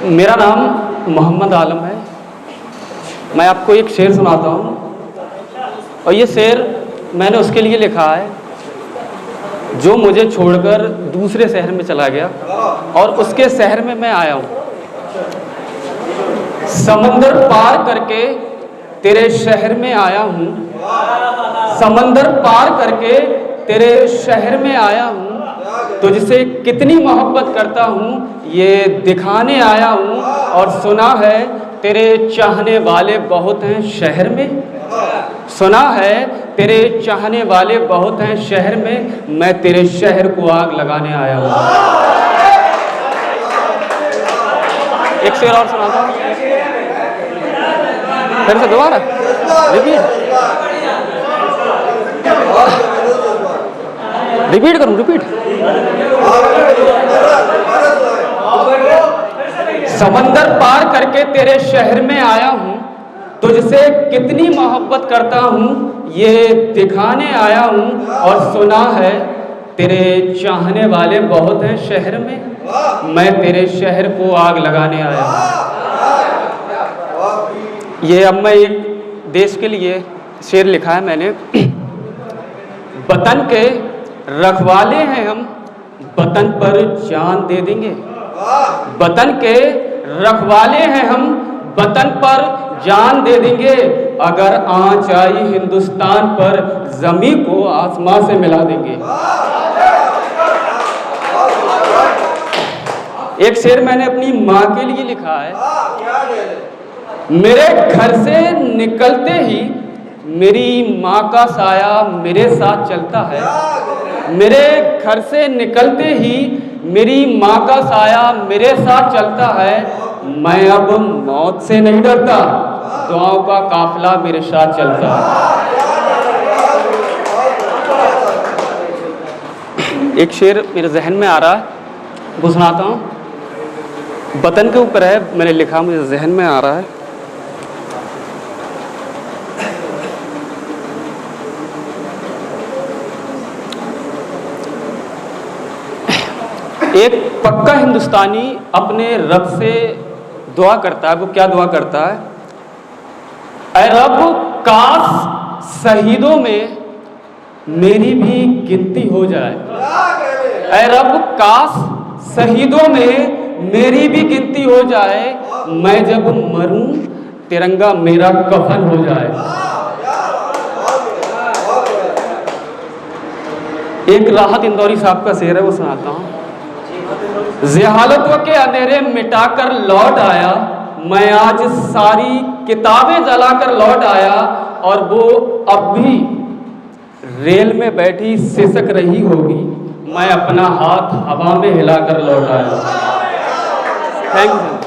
मेरा नाम मोहम्मद आलम है। मैं आपको एक शेर सुनाता हूँ और ये शेर मैंने उसके लिए लिखा है जो मुझे छोड़कर दूसरे शहर में चला गया और उसके शहर में मैं आया हूँ। समंदर पार करके तेरे शहर में आया हूँ, समंदर पार करके तेरे शहर में आया हूँ, तुझसे कितनी मोहब्बत करता हूँ ये दिखाने आया हूँ। और सुना है तेरे चाहने वाले बहुत हैं शहर में, सुना है तेरे चाहने वाले बहुत हैं शहर में, मैं तेरे शहर को आग लगाने आया हूँ। एक शेर और सुनाता हूँ, फिर से दोबारा रिपीट करूँ, रिपीट। समंदर पार करके तेरे शहर में आया हूँ, तुझसे कितनी मोहब्बत करता हूँ ये दिखाने आया हूँ। और सुना है तेरे चाहने वाले बहुत हैं शहर में, मैं तेरे शहर को आग लगाने आया हूँ। ये अब मैं एक देश के लिए शेर लिखा है मैंने। वतन के रखवाले हैं हम, वतन पर जान दे देंगे। वतन के रखवाले हैं हम, वतन पर जान दे देंगे। अगर आंच आई हिंदुस्तान पर जमीन को आसमां से मिला देंगे। एक शेर मैंने अपनी माँ के लिए लिखा है। मेरे घर से निकलते ही मेरी माँ का साया मेरे साथ चलता है। मेरे घर से निकलते ही मेरी माँ का साया मेरे साथ चलता है। मैं अब मौत से नहीं डरता, दुआओं का काफिला मेरे साथ चलता है। एक शेर मेरे जहन में आ रहा है, वो सुनाता हूँ। वतन के ऊपर है, मैंने लिखा, मुझे जहन में आ रहा है। एक पक्का हिंदुस्तानी अपने रब से दुआ करता है। वो क्या दुआ करता है? ऐ रब, काश शहीदों में मेरी भी गिनती हो जाए। ऐ रब, काश शहीदों में मेरी भी गिनती हो जाए। मैं जब मरूं तिरंगा मेरा कफन हो जाए। एक राहत इंदौरी साहब का शेर है, वो सुनाता हूँ। ज़हालतों के अंधेरे मिटाकर लौट आया, मैं आज सारी किताबें जलाकर लौट आया। और वो अब भी रेल में बैठी सिसक रही होगी, मैं अपना हाथ हवा में हिलाकर लौट आया। Thank you.